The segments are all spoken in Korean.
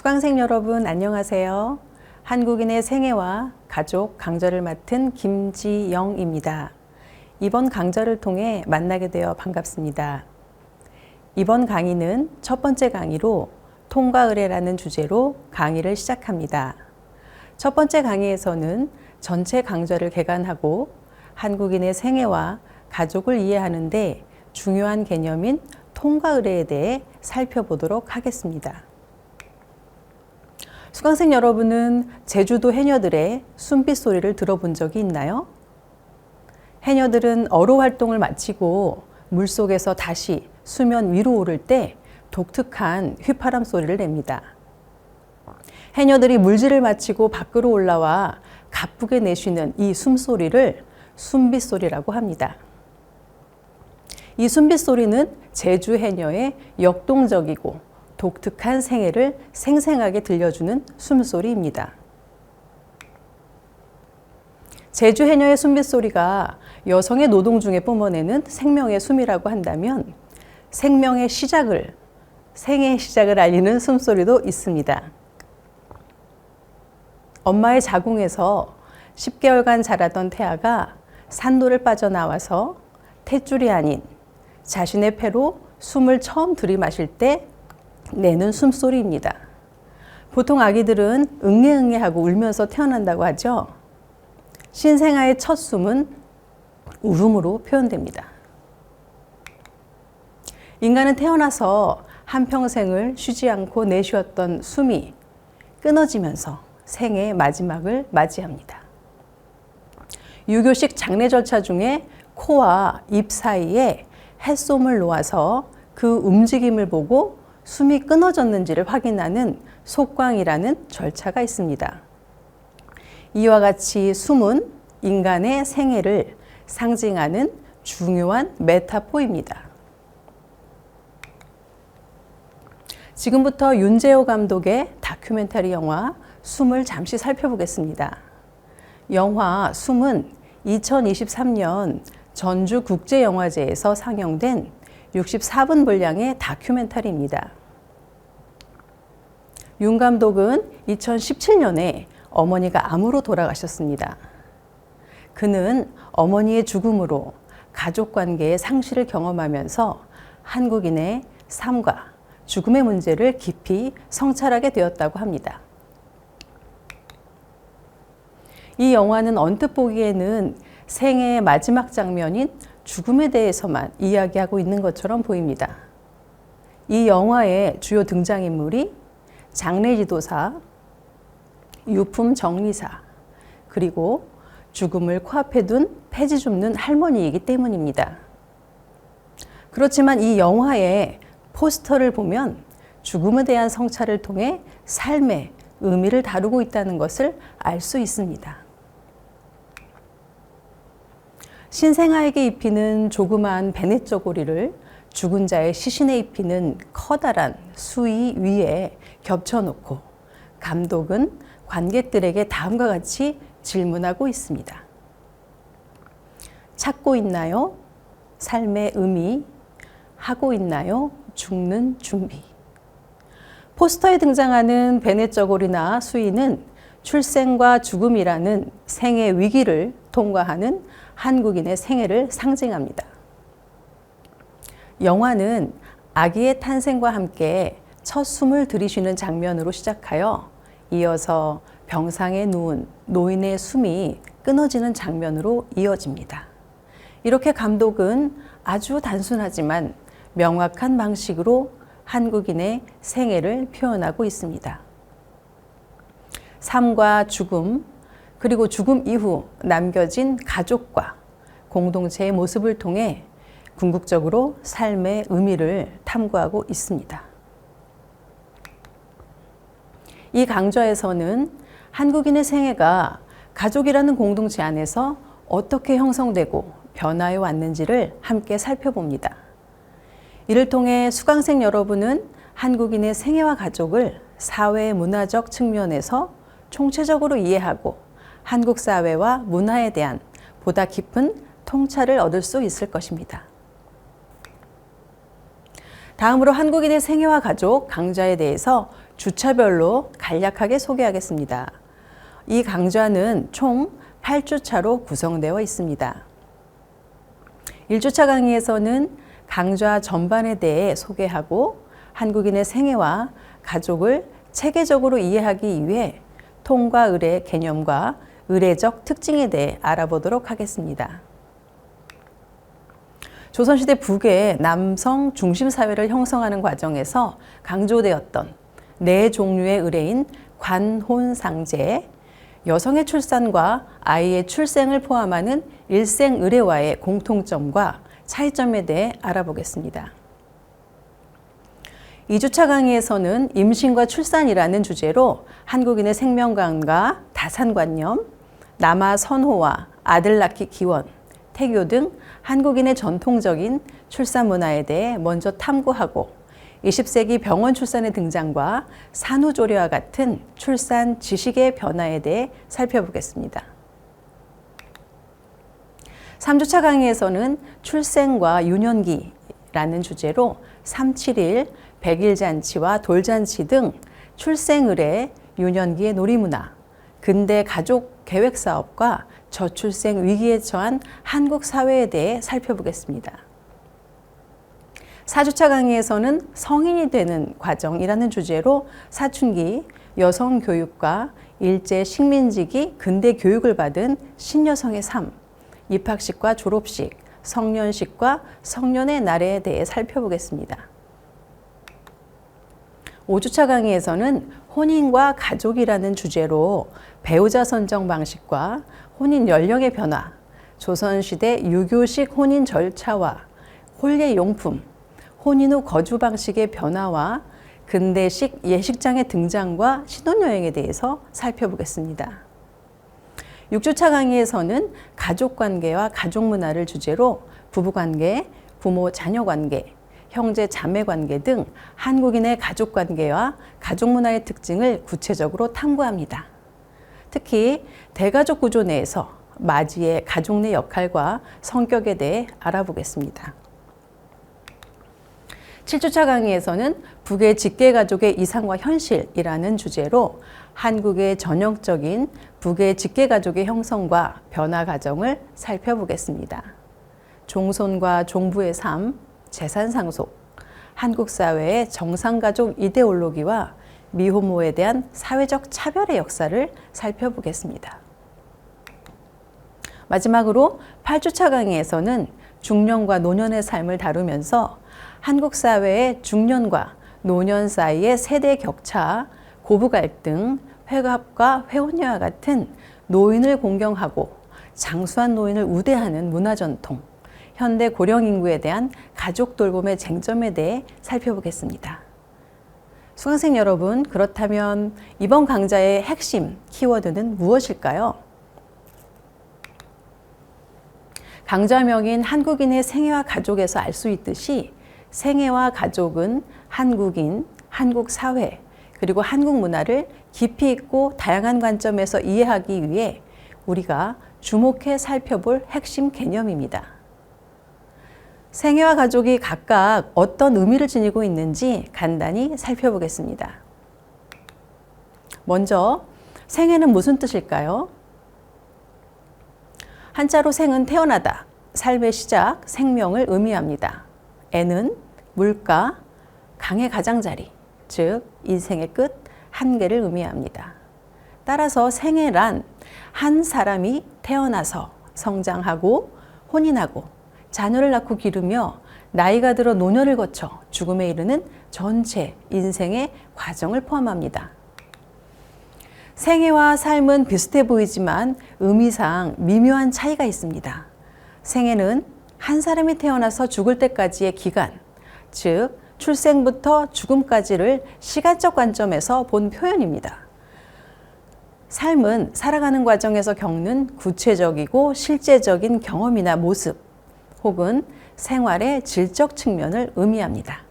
수강생 여러분 안녕하세요. 한국인의 생애와 가족 강좌를 맡은 김지영입니다. 이번 강좌를 통해 만나게 되어 반갑습니다. 이번 강의는 첫 번째 강의로 통과 의례라는 주제로 강의를 시작합니다. 첫 번째 강의에서는 전체 강좌를 개관하고 한국인의 생애와 가족을 이해하는 데 중요한 개념인 통과 의례에 대해 살펴보도록 하겠습니다. 수강생 여러분은 제주도 해녀들의 숨빗소리를 들어본 적이 있나요? 해녀들은 어로 활동을 마치고 물속에서 다시 수면 위로 오를 때 독특한 휘파람 소리를 냅니다. 해녀들이 물질을 마치고 밖으로 올라와 가쁘게 내쉬는 이 숨소리를 숨빗소리라고 합니다. 이 숨빗소리는 제주 해녀의 역동적이고 독특한 생애를 생생하게 들려주는 숨소리입니다. 제주 해녀의 숨빗소리가 여성의 노동 중에 뿜어내는 생명의 숨이라고 한다면 생의 시작을 알리는 숨소리도 있습니다. 엄마의 자궁에서 10개월간 자라던 태아가 산도를 빠져나와서 탯줄이 아닌 자신의 폐로 숨을 처음 들이마실 때 내는 숨소리입니다. 보통 아기들은 응애응애하고 울면서 태어난다고 하죠. 신생아의 첫 숨은 울음으로 표현됩니다. 인간은 태어나서 한평생을 쉬지 않고 내쉬었던 숨이 끊어지면서 생의 마지막을 맞이합니다. 유교식 장례 절차 중에 코와 입 사이에 햇솜을 놓아서 그 움직임을 보고 숨이 끊어졌는지를 확인하는 속광이라는 절차가 있습니다. 이와 같이 숨은 인간의 생애를 상징하는 중요한 메타포입니다. 지금부터 윤재호 감독의 다큐멘터리 영화 숨을 잠시 살펴보겠습니다. 영화 숨은 2023년 전주국제영화제에서 상영된 64분 분량의 다큐멘터리입니다. 윤 감독은 2017년에 어머니가 암으로 돌아가셨습니다. 그는 어머니의 죽음으로 가족관계의 상실을 경험하면서 한국인의 삶과 죽음의 문제를 깊이 성찰하게 되었다고 합니다. 이 영화는 언뜻 보기에는 생애의 마지막 장면인 죽음에 대해서만 이야기하고 있는 것처럼 보입니다. 이 영화의 주요 등장인물이 장례지도사, 유품 정리사, 그리고 죽음을 코앞에 둔 폐지 줍는 할머니이기 때문입니다. 그렇지만 이 영화의 포스터를 보면 죽음에 대한 성찰을 통해 삶의 의미를 다루고 있다는 것을 알 수 있습니다. 신생아에게 입히는 조그마한 베네 저고리를 죽은 자의 시신에 입히는 커다란 수의 위에 겹쳐놓고 감독은 관객들에게 다음과 같이 질문하고 있습니다. 찾고 있나요? 삶의 의미. 하고 있나요? 죽는 준비. 포스터에 등장하는 베네 저고리나 수의는 출생과 죽음이라는 생애 위기를 통과하는 한국인의 생애를 상징합니다. 영화는 아기의 탄생과 함께 첫 숨을 들이쉬는 장면으로 시작하여 이어서 병상에 누운 노인의 숨이 끊어지는 장면으로 이어집니다. 이렇게 감독은 아주 단순하지만 명확한 방식으로 한국인의 생애를 표현하고 있습니다. 삶과 죽음, 그리고 죽음 이후 남겨진 가족과 공동체의 모습을 통해 궁극적으로 삶의 의미를 탐구하고 있습니다. 이 강좌에서는 한국인의 생애가 가족이라는 공동체 안에서 어떻게 형성되고 변화해 왔는지를 함께 살펴봅니다. 이를 통해 수강생 여러분은 한국인의 생애와 가족을 사회 문화적 측면에서 총체적으로 이해하고 한국 사회와 문화에 대한 보다 깊은 통찰을 얻을 수 있을 것입니다. 다음으로 한국인의 생애와 가족 강좌에 대해서 주차별로 간략하게 소개하겠습니다. 이 강좌는 총 8주차로 구성되어 있습니다. 1주차 강의에서는 강좌 전반에 대해 소개하고 한국인의 생애와 가족을 체계적으로 이해하기 위해 통과 의례 개념과 의례적 특징에 대해 알아보도록 하겠습니다. 조선시대 북의 남성 중심 사회를 형성하는 과정에서 강조되었던 네 종류의 의례인 관혼상제, 여성의 출산과 아이의 출생을 포함하는 일생 의례와의 공통점과 차이점에 대해 알아보겠습니다. 2주차 강의에서는 임신과 출산이라는 주제로 한국인의 생명관과 다산관념, 남아 선호와 아들 낳기 기원, 태교 등 한국인의 전통적인 출산 문화에 대해 먼저 탐구하고 20세기 병원 출산의 등장과 산후조리와 같은 출산 지식의 변화에 대해 살펴보겠습니다. 3주차 강의에서는 출생과 유년기라는 주제로 371, 백일잔치와 돌잔치 등 출생의례, 유년기의 놀이문화, 근대 가족 계획사업과 저출생 위기에 처한 한국 사회에 대해 살펴보겠습니다. 4주차 강의에서는 성인이 되는 과정이라는 주제로 사춘기, 여성 교육과 일제 식민지기 근대 교육을 받은 신여성의 삶, 입학식과 졸업식, 성년식과 성년의 날에 대해 살펴보겠습니다. 5주차 강의에서는 혼인과 가족이라는 주제로 배우자 선정 방식과 혼인 연령의 변화, 조선시대 유교식 혼인 절차와 혼례 용품, 혼인 후 거주 방식의 변화와 근대식 예식장의 등장과 신혼여행에 대해서 살펴보겠습니다. 6주차 강의에서는 가족관계와 가족문화를 주제로 부부관계, 부모-자녀관계, 형제-자매관계 등 한국인의 가족관계와 가족문화의 특징을 구체적으로 탐구합니다. 특히 대가족 구조 내에서 맞이의 가족 내 역할과 성격에 대해 알아보겠습니다. 7주차 강의에서는 북의 직계가족의 이상과 현실이라는 주제로 한국의 전형적인 북의 직계가족의 형성과 변화 과정을 살펴보겠습니다. 종손과 종부의 삶, 재산 상속, 한국 사회의 정상가족 이데올로기와 미혼모에 대한 사회적 차별의 역사를 살펴보겠습니다. 마지막으로 8주차 강의에서는 중년과 노년의 삶을 다루면서 한국 사회의 중년과 노년 사이의 세대 격차, 고부 갈등, 회갑과 회혼녀와 같은 노인을 공경하고 장수한 노인을 우대하는 문화 전통, 현대 고령 인구에 대한 가족 돌봄의 쟁점에 대해 살펴보겠습니다. 수강생 여러분, 그렇다면 이번 강좌의 핵심 키워드는 무엇일까요? 강좌명인 한국인의 생애와 가족에서 알 수 있듯이 생애와 가족은 한국인, 한국 사회, 그리고 한국 문화를 깊이 있고 다양한 관점에서 이해하기 위해 우리가 주목해 살펴볼 핵심 개념입니다. 생애와 가족이 각각 어떤 의미를 지니고 있는지 간단히 살펴보겠습니다. 먼저 생애는 무슨 뜻일까요? 한자로 생은 태어나다, 삶의 시작, 생명을 의미합니다. 애는 물가, 강의 가장자리, 즉 인생의 끝, 한계를 의미합니다. 따라서 생애란 한 사람이 태어나서 성장하고 혼인하고 자녀를 낳고 기르며 나이가 들어 노년을 거쳐 죽음에 이르는 전체 인생의 과정을 포함합니다. 생애와 삶은 비슷해 보이지만 의미상 미묘한 차이가 있습니다. 생애는 한 사람이 태어나서 죽을 때까지의 기간, 즉 출생부터 죽음까지를 시간적 관점에서 본 표현입니다. 삶은 살아가는 과정에서 겪는 구체적이고 실제적인 경험이나 모습, 혹은 생활의 질적 측면을 의미합니다.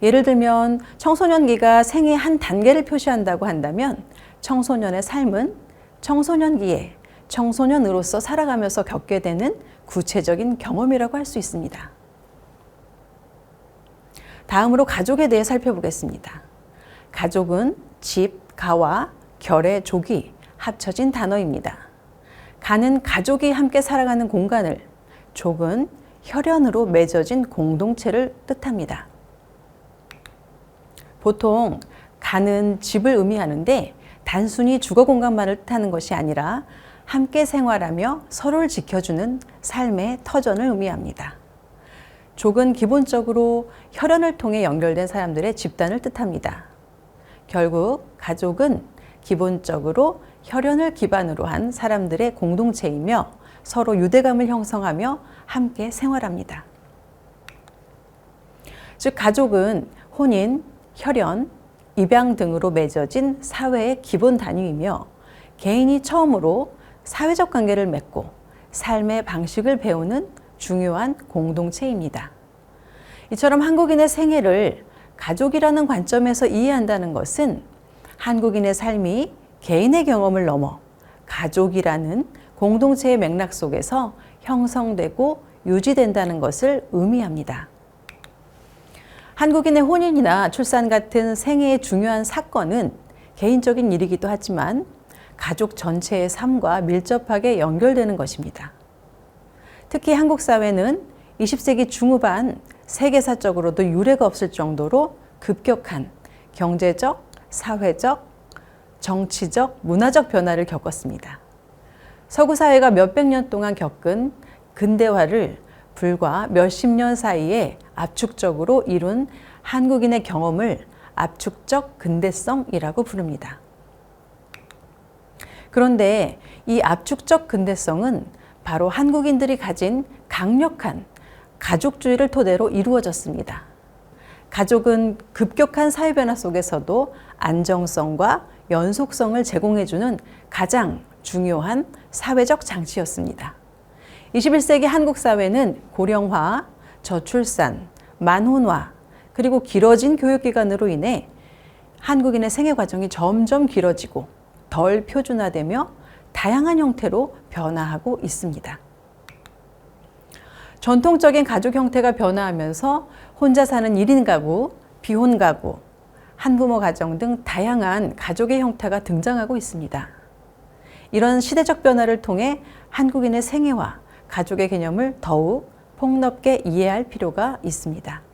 예를 들면 청소년기가 생의 한 단계를 표시한다고 한다면 청소년의 삶은 청소년기에 청소년으로서 살아가면서 겪게 되는 구체적인 경험이라고 할 수 있습니다. 다음으로 가족에 대해 살펴보겠습니다. 가족은 집, 가와 결의 족이 합쳐진 단어입니다. 가는 가족이 함께 살아가는 공간을, 족은 혈연으로 맺어진 공동체를 뜻합니다. 보통 가는 집을 의미하는데 단순히 주거 공간만을 뜻하는 것이 아니라 함께 생활하며 서로를 지켜주는 삶의 터전을 의미합니다. 족은 기본적으로 혈연을 통해 연결된 사람들의 집단을 뜻합니다. 결국 가족은 기본적으로 혈연을 기반으로 한 사람들의 공동체이며 서로 유대감을 형성하며 함께 생활합니다. 즉 가족은 혼인, 혈연, 입양 등으로 맺어진 사회의 기본 단위이며 개인이 처음으로 사회적 관계를 맺고 삶의 방식을 배우는 중요한 공동체입니다. 이처럼 한국인의 생애를 가족이라는 관점에서 이해한다는 것은 한국인의 삶이 개인의 경험을 넘어 가족이라는 공동체의 맥락 속에서 형성되고 유지된다는 것을 의미합니다. 한국인의 혼인이나 출산 같은 생애의 중요한 사건은 개인적인 일이기도 하지만 가족 전체의 삶과 밀접하게 연결되는 것입니다. 특히 한국 사회는 20세기 중후반 세계사적으로도 유례가 없을 정도로 급격한 경제적, 사회적, 정치적, 문화적 변화를 겪었습니다. 서구 사회가 몇백 년 동안 겪은 근대화를 불과 몇십 년 사이에 압축적으로 이룬 한국인의 경험을 압축적 근대성이라고 부릅니다. 그런데 이 압축적 근대성은 바로 한국인들이 가진 강력한 가족주의를 토대로 이루어졌습니다. 가족은 급격한 사회 변화 속에서도 안정성과 연속성을 제공해주는 가장 중요한 사회적 장치였습니다. 21세기 한국 사회는 고령화, 저출산, 만혼화, 그리고 길어진 교육기간으로 인해 한국인의 생애 과정이 점점 길어지고 덜 표준화되며 다양한 형태로 변화하고 있습니다. 전통적인 가족 형태가 변화하면서 혼자 사는 1인 가구, 비혼 가구, 한부모 가정 등 다양한 가족의 형태가 등장하고 있습니다. 이런 시대적 변화를 통해 한국인의 생애와 가족의 개념을 더욱 폭넓게 이해할 필요가 있습니다.